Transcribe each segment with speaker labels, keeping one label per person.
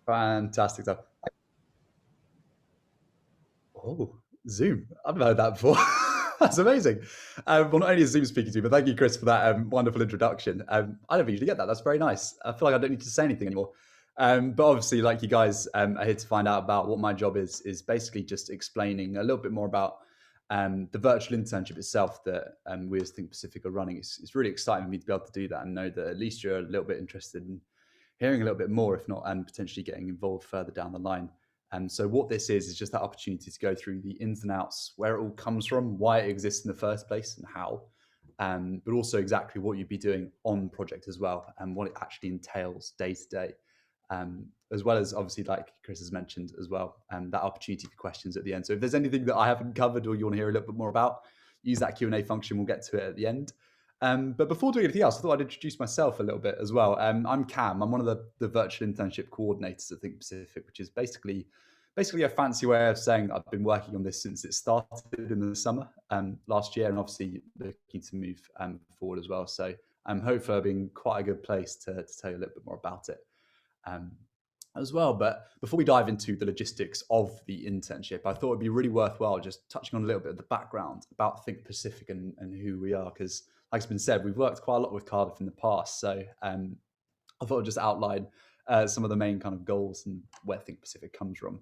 Speaker 1: Fantastic stuff. Oh, Zoom. I've never heard that before. That's amazing. Well, not only is Zoom speaking to you, but thank you, Chris, for that wonderful introduction. I don't usually get that. That's very nice. I feel like I don't need to say anything anymore. But obviously, like you guys are here to find out about what my job is basically just explaining a little bit more about the virtual internship itself that we as Think Pacific are running. It's really exciting for me to be able to do that and know that at least you're a little bit interested in hearing a little bit more, if not, and potentially getting involved further down the line. And so what this is just that opportunity to go through the ins and outs, where it all comes from, why it exists in the first place, and how, but also exactly what you'd be doing on project as well, and what it actually entails day to day, as well as obviously, like Chris has mentioned as well, that opportunity for questions at the end. So if there's anything that I haven't covered or you want to hear a little bit more about, use that Q&A function. We'll get to it at the end. But before doing anything else, I thought I'd introduce myself a little bit as well. I'm Cam. I'm one of the virtual internship coordinators at Think Pacific, which is basically a fancy way of saying I've been working on this since it started in the summer last year, and obviously looking to move forward as well. So I'm hopefully being quite a good place to tell you a little bit more about it. As well. But before we dive into the logistics of the internship, I thought it'd be really worthwhile just touching on a little bit of the background about Think Pacific and who we are, because like it's been said, we've worked quite a lot with Cardiff in the past. So I thought I'd just outline some of the main kind of goals and where Think Pacific comes from.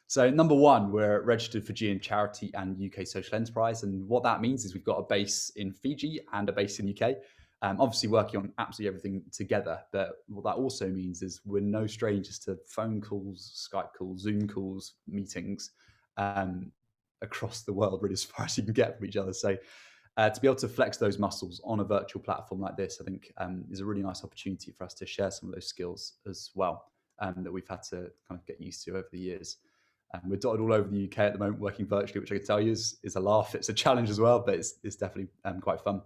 Speaker 1: So number one, we're a registered Fijian charity and UK social enterprise. And what that means is we've got a base in Fiji and a base in UK. Obviously working on absolutely everything together. But what that also means is we're no strangers to phone calls, Skype calls, Zoom calls, meetings across the world, really as far as you can get from each other. So to be able to flex those muscles on a virtual platform like this, I think is a really nice opportunity for us to share some of those skills as well that we've had to kind of get used to over the years. We're dotted all over the UK at the moment, working virtually, which I can tell you is a laugh. It's a challenge as well, but it's definitely quite fun.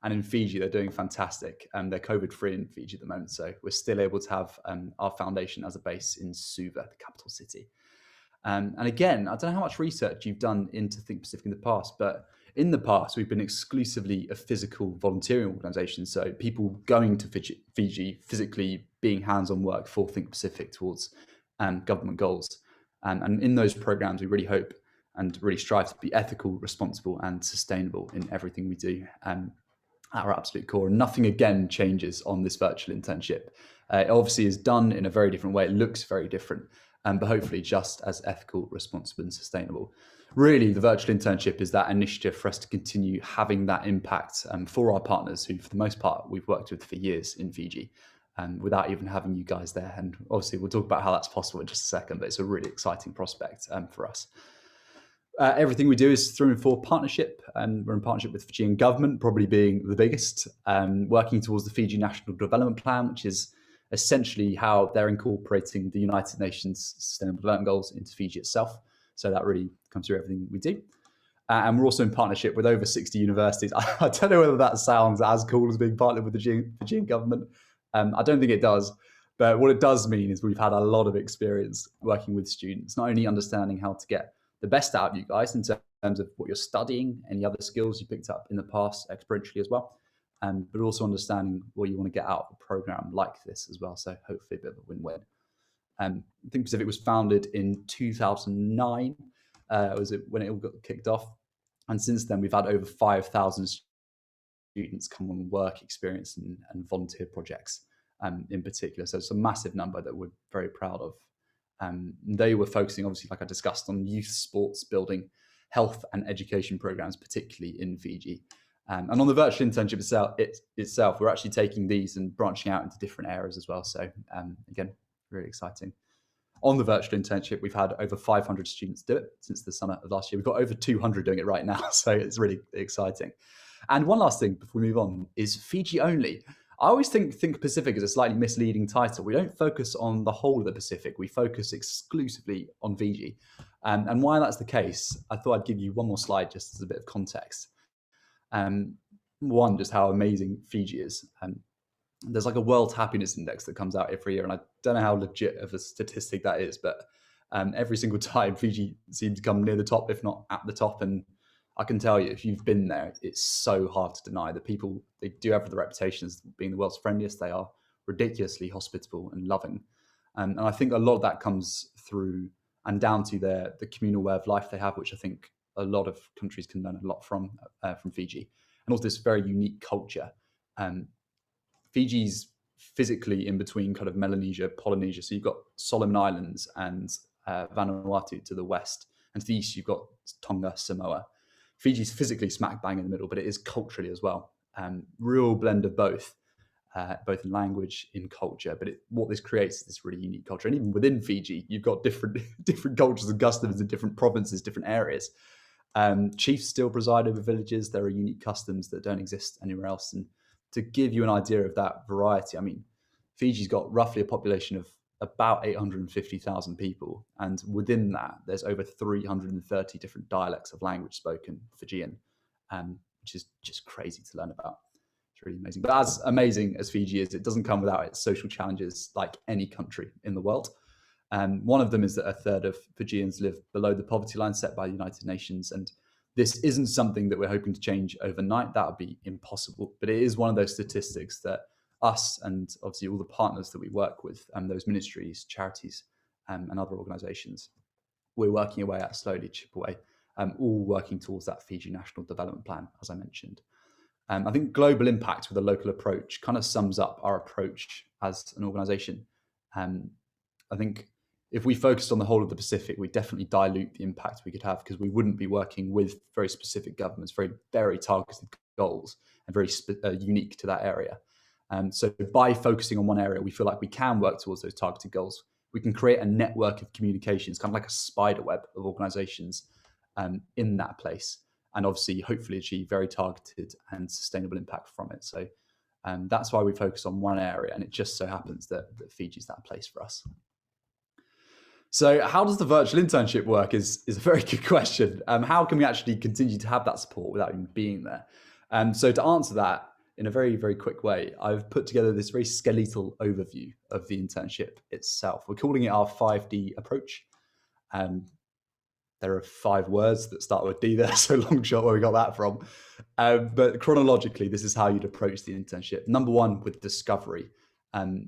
Speaker 1: And in Fiji, they're doing fantastic. They're COVID-free in Fiji at the moment, so we're still able to have our foundation as a base in Suva, the capital city. And again, I don't know how much research you've done into Think Pacific in the past, but in the past, we've been exclusively a physical volunteering organisation. So people going to Fiji, physically being hands-on work for Think Pacific towards government goals. And in those programs, we really hope and really strive to be ethical, responsible, and sustainable in everything we do. At our absolute core. Nothing again changes on this virtual internship. It obviously is done in a very different way. It looks very different, but hopefully just as ethical, responsible, and sustainable. Really, the virtual internship is that initiative for us to continue having that impact for our partners, who for the most part we've worked with for years in Fiji, without even having you guys there. And obviously we'll talk about how that's possible in just a second, but it's a really exciting prospect for us. Everything we do is through and for partnership, and we're in partnership with the Fijian government, probably being the biggest, working towards the Fiji National Development Plan, which is essentially how they're incorporating the United Nations Sustainable Development Goals into Fiji itself. So that really comes through everything we do. And we're also in partnership with over 60 universities. I don't know whether that sounds as cool as being partnered with the Fijian government. I don't think it does. But what it does mean is we've had a lot of experience working with students, not only understanding how to get the best out of you guys in terms of what you're studying, any other skills you picked up in the past experientially as well, but also understanding what you want to get out of a program like this as well. So hopefully a bit of a win-win. Think Pacific was founded in 2009, was it when it all got kicked off. And since then, we've had over 5,000 students come on work experience and volunteer projects in particular. So it's a massive number that we're very proud of. They were focusing, obviously, like I discussed, on youth sports building, health and education programs, particularly in Fiji. And on the virtual internship itself, we're actually taking these and branching out into different areas as well. So again, really exciting. On the virtual internship, we've had over 500 students do it since the summer of last year. We've got over 200 doing it right now, so it's really exciting. And one last thing before we move on is Fiji only. I always think Pacific is a slightly misleading title. We don't focus on the whole of the Pacific. We focus exclusively on Fiji. And why that's the case, I thought I'd give you one more slide just as a bit of context. One, just how amazing Fiji is. There's like a World Happiness Index that comes out every year, and I don't know how legit of a statistic that is, but every single time Fiji seems to come near the top, if not at the top. And I can tell you, if you've been there, it's so hard to deny. The people, they do have the reputation as being the world's friendliest. They are ridiculously hospitable and loving. And I think a lot of that comes through and down to the communal way of life they have, which I think a lot of countries can learn a lot from Fiji, and also this very unique culture. Fiji's physically in between kind of Melanesia, Polynesia. So you've got Solomon Islands and Vanuatu to the west, and to the east you've got Tonga, Samoa. Fiji's physically smack bang in the middle, but it is culturally as well. Real blend of both in language, in culture. But what this creates is this really unique culture. And even within Fiji, you've got different cultures and customs in different provinces, different areas. Chiefs still preside over villages. There are unique customs that don't exist anywhere else. And to give you an idea of that variety, I mean, Fiji's got roughly a population of about 850,000 people. And within that, there's over 330 different dialects of language spoken Fijian, which is just crazy to learn about. It's really amazing. But as amazing as Fiji is, it doesn't come without its social challenges like any country in the world. One of them is that a third of Fijians live below the poverty line set by the United Nations. And this isn't something that we're hoping to change overnight. That would be impossible. But it is one of those statistics that us and obviously all the partners that we work with, those ministries, charities, and other organizations, we're working away at slowly, chip away, all working towards that Fiji National Development Plan, as I mentioned. I think global impact with a local approach kind of sums up our approach as an organization. I think if we focused on the whole of the Pacific, we definitely dilute the impact we could have, because we wouldn't be working with very specific governments, very targeted goals, and very unique to that area. So by focusing on one area, we feel like we can work towards those targeted goals. We can create a network of communications, kind of like a spider web of organizations in that place, and obviously hopefully achieve very targeted and sustainable impact from it. So that's why we focus on one area, and it just so happens that Fiji's that place for us. So how does the virtual internship work is a very good question. How can we actually continue to have that support without even being there? So to answer that in a very, very quick way, I've put together this very skeletal overview of the internship itself. We're calling it our 5D approach. There are 5 words that start with D there, so long shot where we got that from. But chronologically, this is how you'd approach the internship. Number 1, with discovery.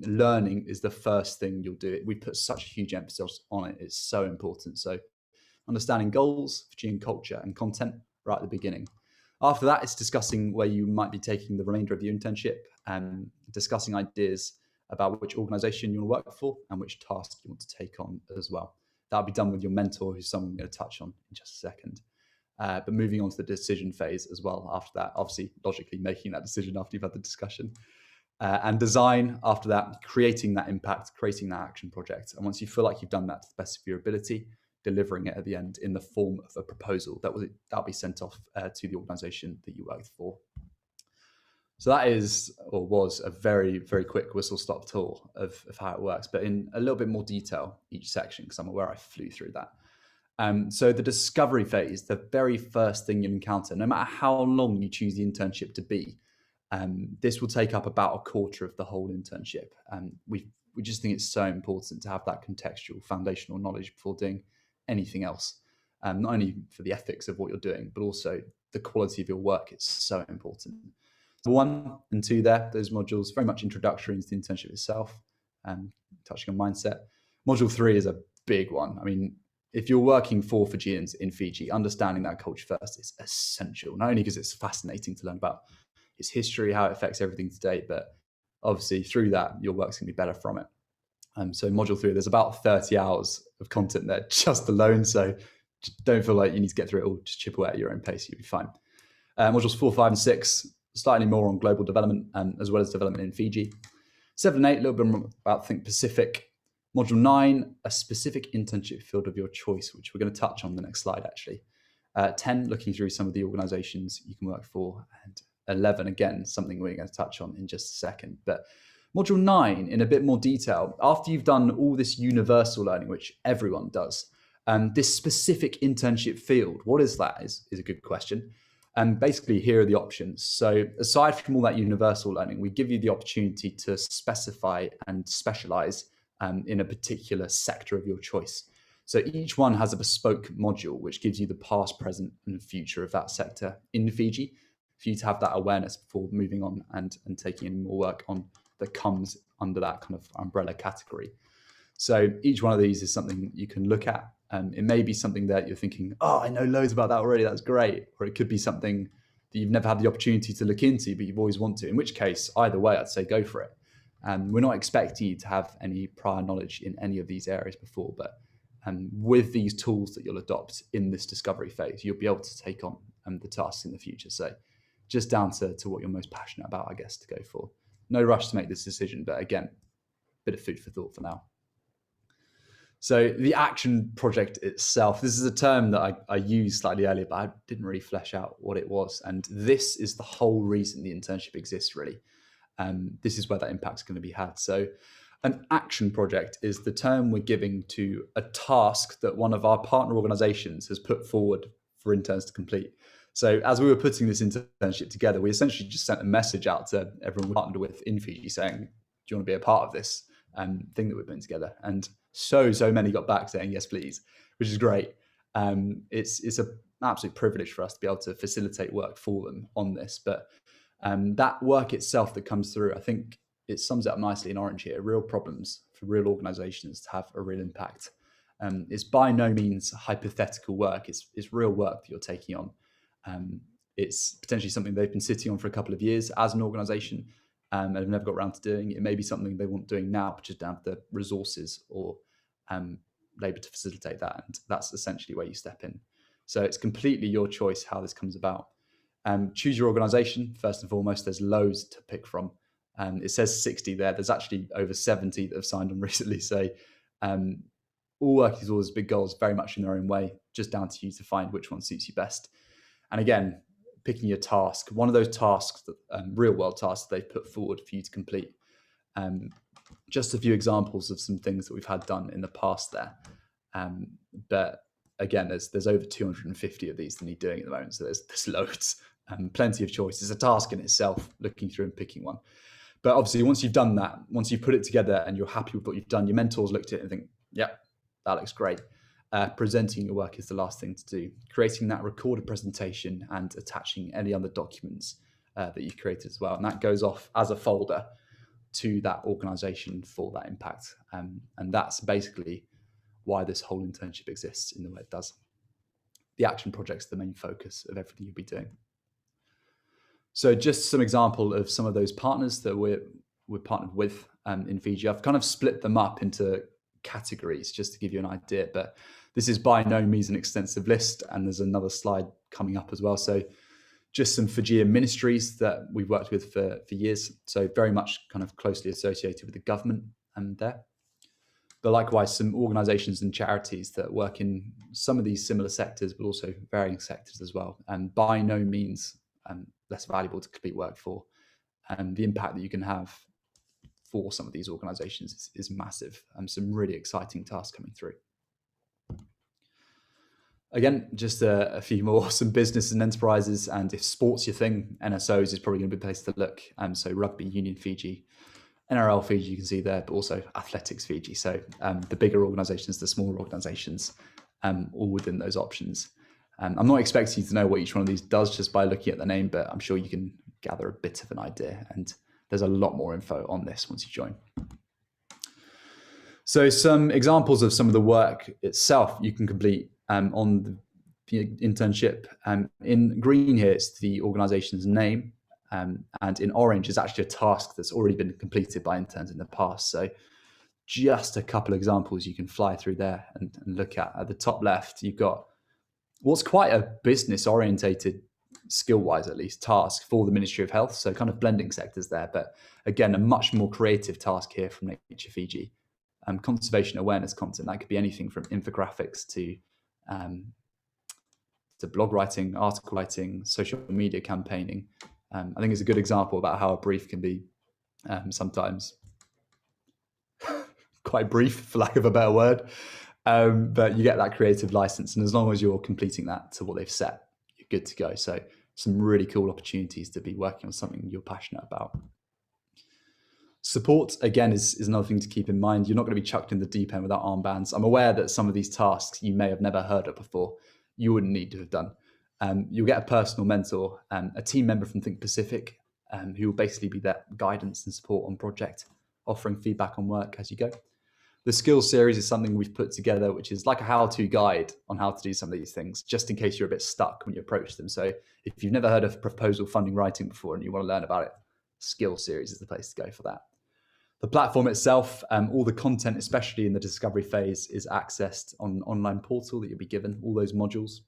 Speaker 1: Learning is the first thing you'll do. We put such a huge emphasis on it. It's so important. So understanding goals, Fijian culture and content right at the beginning. After that, it's discussing where you might be taking the remainder of your internship, and discussing ideas about which organization you want to work for and which task you want to take on as well. That'll be done with your mentor, who's someone I'm going to touch on in just a second. But moving on to the decision phase as well after that, obviously logically making that decision after you've had the discussion. And design after that, creating that impact, creating that action project. And once you feel like you've done that to the best of your ability, delivering it at the end in the form of a proposal that'll be sent off to the organization that you worked for. So that is, or was, a very, very quick whistle-stop tour of how it works, but in a little bit more detail each section, because I'm aware I flew through that. So the discovery phase, the very first thing you encounter, no matter how long you choose the internship to be, this will take up about a quarter of the whole internship. We just think it's so important to have that contextual foundational knowledge before doing anything else, not only for the ethics of what you're doing, but also the quality of your work. It's so important. 1 and 2 there, those modules, very much introductory into the internship itself, touching on mindset. Module 3 is a big one. I mean, if you're working for Fijians in Fiji, understanding that culture first is essential, not only because it's fascinating to learn about its history, how it affects everything today, but obviously through that, your work's going to be better from it. So module 3, there's about 30 hours of content there just alone. So don't feel like you need to get through it all. Just chip away at your own pace. You'll be fine. Modules 4, 5, and 6, slightly more on global development, as well as development in Fiji. 7 and 8, a little bit more about Think Pacific. Module 9, a specific internship field of your choice, which we're going to touch on the next slide, actually. 10, looking through some of the organizations you can work for. And 11, again, something we're going to touch on in just a second. But module 9, in a bit more detail, after you've done all this universal learning, which everyone does, this specific internship field, what is that is a good question. And basically, here are the options. So aside from all that universal learning, we give you the opportunity to specify and specialize in a particular sector of your choice. So each one has a bespoke module, which gives you the past, present, and future of that sector in Fiji, for you to have that awareness before moving on and taking in more work on that comes under that kind of umbrella category. So each one of these is something you can look at. It may be something that you're thinking, oh, I know loads about that already, that's great. Or it could be something that you've never had the opportunity to look into, but you've always wanted to, in which case, either way, I'd say go for it. We're not expecting you to have any prior knowledge in any of these areas before, but with these tools that you'll adopt in this discovery phase, you'll be able to take on the tasks in the future. So just down to what you're most passionate about, I guess, to go for. No rush to make this decision, but again, bit of food for thought for now. So the action project itself, this is a term that I used slightly earlier, but I didn't really flesh out what it was. And this is the whole reason the internship exists, really. This is where that impact's going to be had. So an action project is the term we're giving to a task that one of our partner organizations has put forward for interns to complete. So as we were putting this internship together, we essentially just sent a message out to everyone we partnered with in Fiji saying, do you want to be a part of this thing that we're putting together? And so many got back saying, yes, please, which is great. It's an absolute privilege for us to be able to facilitate work for them on this. But that work itself that comes through, I think it sums it up nicely in orange here, real problems for real organizations to have a real impact. It's by no means hypothetical work. It's real work that you're taking on. It's potentially something they've been sitting on for a couple of years as an organization and have never got around to doing. It may be something they want doing now, but just down to the resources or labor to facilitate that. And that's essentially where you step in. So it's completely your choice how this comes about. Choose your organization. First and foremost, there's loads to pick from. It says 60 there. There's actually over 70 that have signed on recently. So all working towards big goals very much in their own way, just down to you to find which one suits you best. And again, picking your task, one of those tasks, that real world tasks they've put forward for you to complete. Just a few examples of some things that we've had done in the past there. But again, there's over 250 of these that need doing at the moment. So there's loads, plenty of choice. It's a task in itself, looking through and picking one. But obviously, once you've done that, once you've put it together and you're happy with what you've done, your mentors looked at it and think, yeah, that looks great. Presenting your work is the last thing to do. Creating that recorded presentation and attaching any other documents that you've created as well. And that goes off as a folder to that organization for that impact. And that's basically why this whole internship exists in the way it does. The action project's the main focus of everything you'll be doing. So just some example of some of those partners that we're partnered with in Fiji. I've kind of split them up into categories just to give you an idea, but this is by no means an extensive list, and there's another slide coming up as well. So just some Fijian ministries that we've worked with for years, so very much kind of closely associated with the government there. But likewise, some organizations and charities that work in some of these similar sectors, but also varying sectors as well, and by no means less valuable to complete work for. And the impact that you can have for some of these organizations is massive, and some really exciting tasks coming through. Again, just a few more, some business and enterprises, and if sports your thing, NSOs is probably going to be a place to look. So Rugby Union Fiji, NRL Fiji, you can see there, but also Athletics Fiji. So the bigger organizations, the smaller organizations, all within those options. I'm not expecting you to know what each one of these does just by looking at the name, but I'm sure you can gather a bit of an idea. And there's a lot more info on this once you join. So some examples of some of the work itself you can complete on the internship. In green here, it's the organization's name. And in orange is actually a task that's already been completed by interns in the past. So just a couple of examples you can fly through there and look at. At the top left, you've got what's quite a business orientated, skill-wise at least, task for the Ministry of Health. So kind of blending sectors there, but again, a much more creative task here from Nature Fiji. Conservation awareness content, that could be anything from infographics to blog writing, article writing, social media campaigning. I think it's a good example about how a brief can be sometimes quite brief, for lack of a better word. But you get that creative license, and as long as you're completing that to what they've set, you're good to go. So some really cool opportunities to be working on something you're passionate about. Support, again, is another thing to keep in mind. You're not going to be chucked in the deep end without armbands. I'm aware that some of these tasks you may have never heard of before. You wouldn't need to have done. You'll get a personal mentor, a team member from Think Pacific, who will basically be that guidance and support on project, offering feedback on work as you go. The skills series is something we've put together, which is like a how-to guide on how to do some of these things, just in case you're a bit stuck when you approach them. So if you've never heard of proposal funding writing before and you want to learn about it, skills series is the place to go for that. The platform itself, all the content, especially in the discovery phase, is accessed on an online portal that you'll be given, all those modules,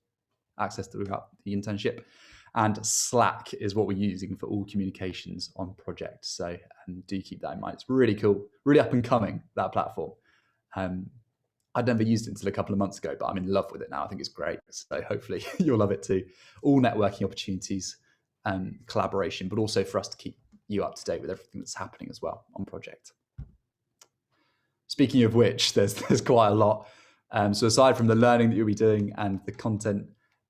Speaker 1: access throughout the internship. And Slack is what we're using for all communications on projects. So do keep that in mind. It's really cool, really up and coming, that platform. I'd never used it until a couple of months ago, but I'm in love with it now. I think it's great. So hopefully you'll love it too. All networking opportunities and collaboration, but also for us to keep you up to date with everything that's happening as well on project. Speaking of which, there's quite a lot. So aside from the learning that you'll be doing and the content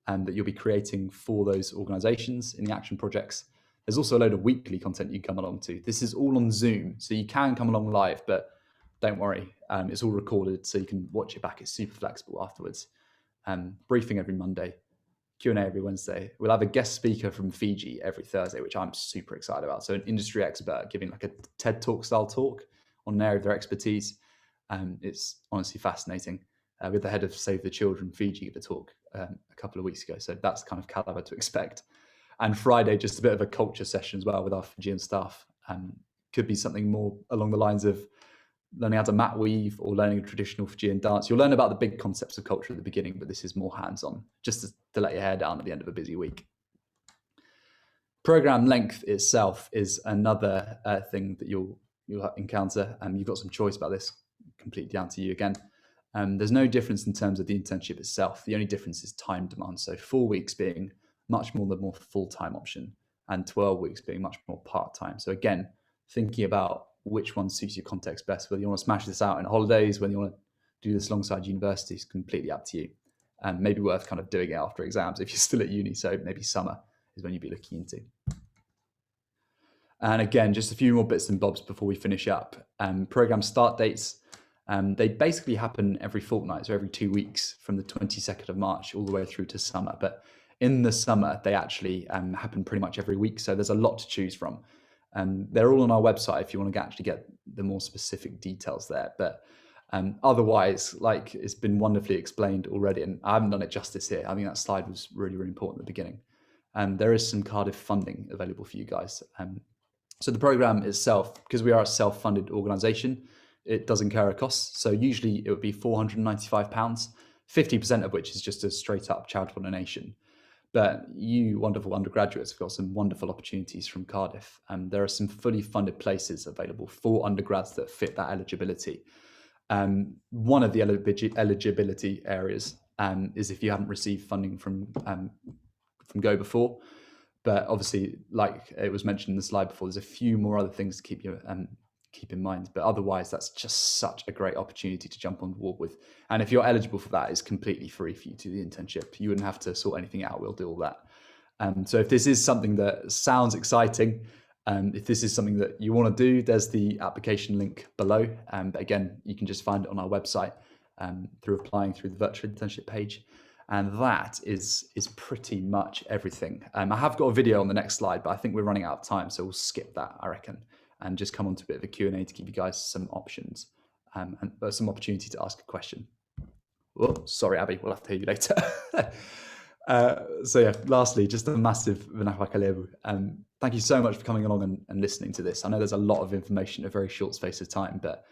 Speaker 1: that you'll be creating for those organizations in the action projects, there's also a load of weekly content you can come along to. This is all on Zoom, so you can come along live, but don't worry, it's all recorded so you can watch it back. It's super flexible afterwards. Briefing every Monday, Q&A every Wednesday. We'll have a guest speaker from Fiji every Thursday, which I'm super excited about. So an industry expert giving like a TED Talk style talk on an area of their expertise. It's honestly fascinating. We had the head of Save the Children Fiji give a talk a couple of weeks ago. So that's kind of caliber to expect. And Friday, just a bit of a culture session as well with our Fijian staff. Could be something more along the lines of learning how to mat weave or learning a traditional Fijian dance. You'll learn about the big concepts of culture at the beginning, but this is more hands-on, just to let your hair down at the end of a busy week. Program length itself is another thing that you'll encounter. You've got some choice about this, completely down to you again. There's no difference in terms of the internship itself. The only difference is time demand. So 4 weeks being much more the more full-time option and 12 weeks being much more part-time. So again, thinking about which one suits your context best, whether you want to smash this out in holidays, whether you want to do this alongside university, is completely up to you. And maybe worth kind of doing it after exams if you're still at uni. So maybe summer is when you'd be looking into. And again, just a few more bits and bobs before we finish up. Program start dates, they basically happen every fortnight, so every 2 weeks from the 22nd of March all the way through to summer. But in the summer, they actually happen pretty much every week. So there's a lot to choose from. They're all on our website if you want to actually get the more specific details there. But otherwise, like it's been wonderfully explained already, and I haven't done it justice here. I think that slide was really, really important at the beginning. There is some Cardiff funding available for you guys. So the program itself, because we are a self-funded organisation, it does incur a cost. So usually it would be £495, 50% of which is just a straight up charitable donation. But you wonderful undergraduates have got some wonderful opportunities from Cardiff. There are some fully funded places available for undergrads that fit that eligibility. One of the eligibility areas is if you haven't received funding from Go before. But obviously, like it was mentioned in the slide before, there's a few more other things to keep in mind. But otherwise, that's just such a great opportunity to jump on board with. And if you're eligible for that, it's completely free for you to do the internship. You wouldn't have to sort anything out. We'll do all that. So if this is something that sounds exciting, if this is something that you want to do, there's the application link below. But again, you can just find it on our website through applying through the virtual internship page. And that is pretty much everything. I have got a video on the next slide, but I think we're running out of time, so we'll skip that, I reckon, and just come on to a bit of a Q&A to give you guys some options and some opportunity to ask a question. Oh, sorry, Abby, we'll have to hear you later. So yeah, lastly, just a massive thank you so much for coming along and listening to this. I know there's a lot of information in a very short space of time, but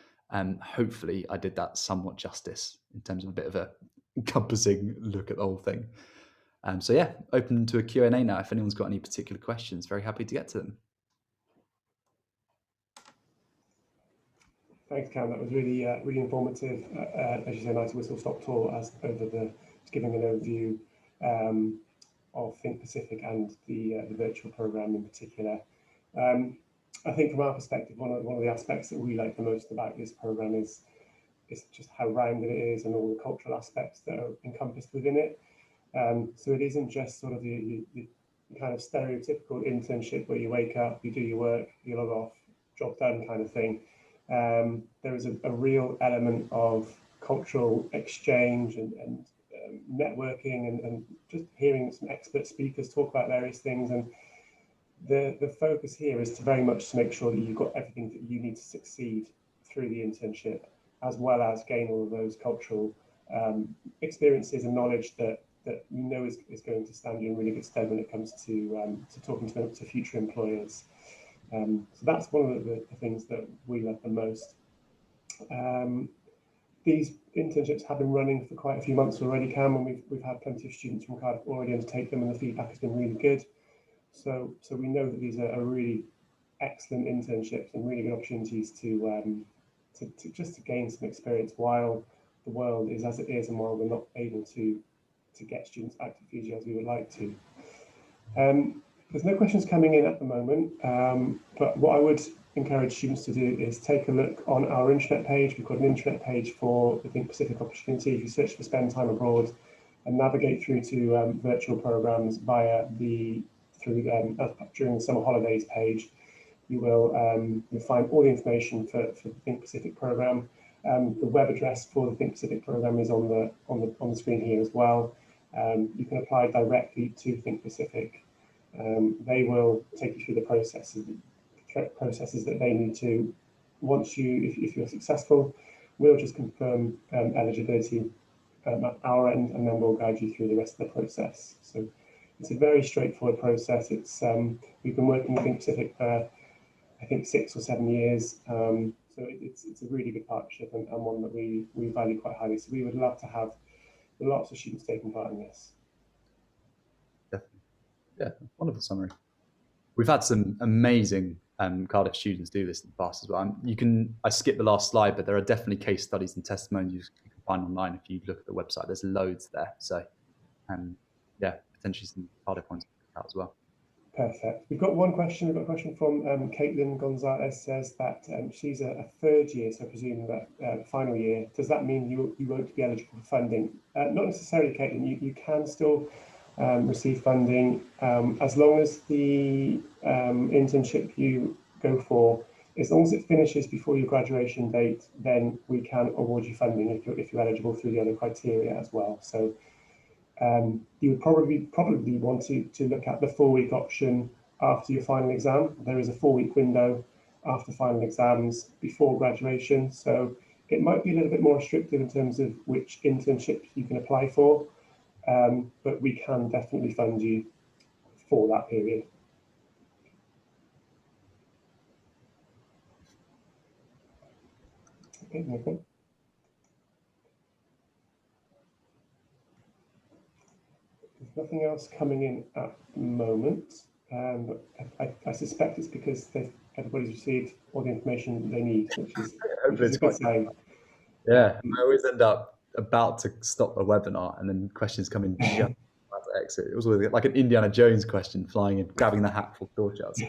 Speaker 1: hopefully I did that somewhat justice in terms of a bit of a encompassing look at the whole thing. So yeah, open to a Q&A now. If anyone's got any particular questions, very happy to get to them.
Speaker 2: Thanks, Cam. That was really really informative. As you say, nice whistle-stop tour as over giving an overview of Think Pacific and the virtual program in particular. I think from our perspective, one of the aspects that we like the most about this program is just how rounded it is and all the cultural aspects that are encompassed within it. So it isn't just sort of the kind of stereotypical internship where you wake up, you do your work, you log off, job done kind of thing. There is a real element of cultural exchange and networking and just hearing some expert speakers talk about various things. And the focus here is to very much to make sure that you've got everything that you need to succeed through the internship. as well as gain all of those cultural experiences and knowledge that you know is going to stand you in really good stead when it comes to talking to future employers. So that's one of the things that we love the most. These internships have been running for quite a few months already, Cam, and we've had plenty of students from Cardiff already undertake them, and the feedback has been really good. So we know that these are really excellent internships and really good opportunities to just to gain some experience while the world is as it is and while we're not able to get students back to Fiji as we would like to. There's no questions coming in at the moment, but what I would encourage students to do is take a look on our intranet page. We've got an intranet page for the Think Pacific opportunity. If you search for Spend Time Abroad and navigate through to virtual programs via during the summer holidays page, you will you'll find all the information for the Think Pacific program. The web address for the Think Pacific program is on the screen here as well. You can apply directly to Think Pacific. They will take you through the processes that they need to. Once if you're successful, we'll just confirm eligibility at our end, and then we'll guide you through the rest of the process. So it's a very straightforward process. It's we've been working with Think Pacific for I think 6 or 7 years. So it's a really good partnership and one that we value quite highly. So we would love to have lots of students taking part in this.
Speaker 1: Definitely. Yeah, wonderful summary. We've had some amazing Cardiff students do this in the past as well. I skipped the last slide, but there are definitely case studies and testimonies you can find online if you look at the website. There's loads there. So, yeah, potentially some Cardiff ones out as well.
Speaker 2: Perfect. We've got one question. We've got a question from Caitlin Gonzalez. Says that she's a third year, so I presume that final year. Does that mean you won't be eligible for funding? Not necessarily, Caitlin. You can still receive funding as long as the internship you go for, as long as it finishes before your graduation date, then we can award you funding if you're eligible through the other criteria as well. So you would probably want to look at the 4-week option after your final exam. There is a 4-week window after final exams before graduation, so it might be a little bit more restrictive in terms of which internships you can apply for, but we can definitely fund you for that period. Okay, Nathan. There's nothing else coming in at the moment, but I suspect it's because everybody's received all the information they need, which is a good sign.
Speaker 1: Yeah, I always end up about to stop a webinar and then questions come in just about to exit. It was always like an Indiana Jones question flying in, grabbing the hat for torch outs.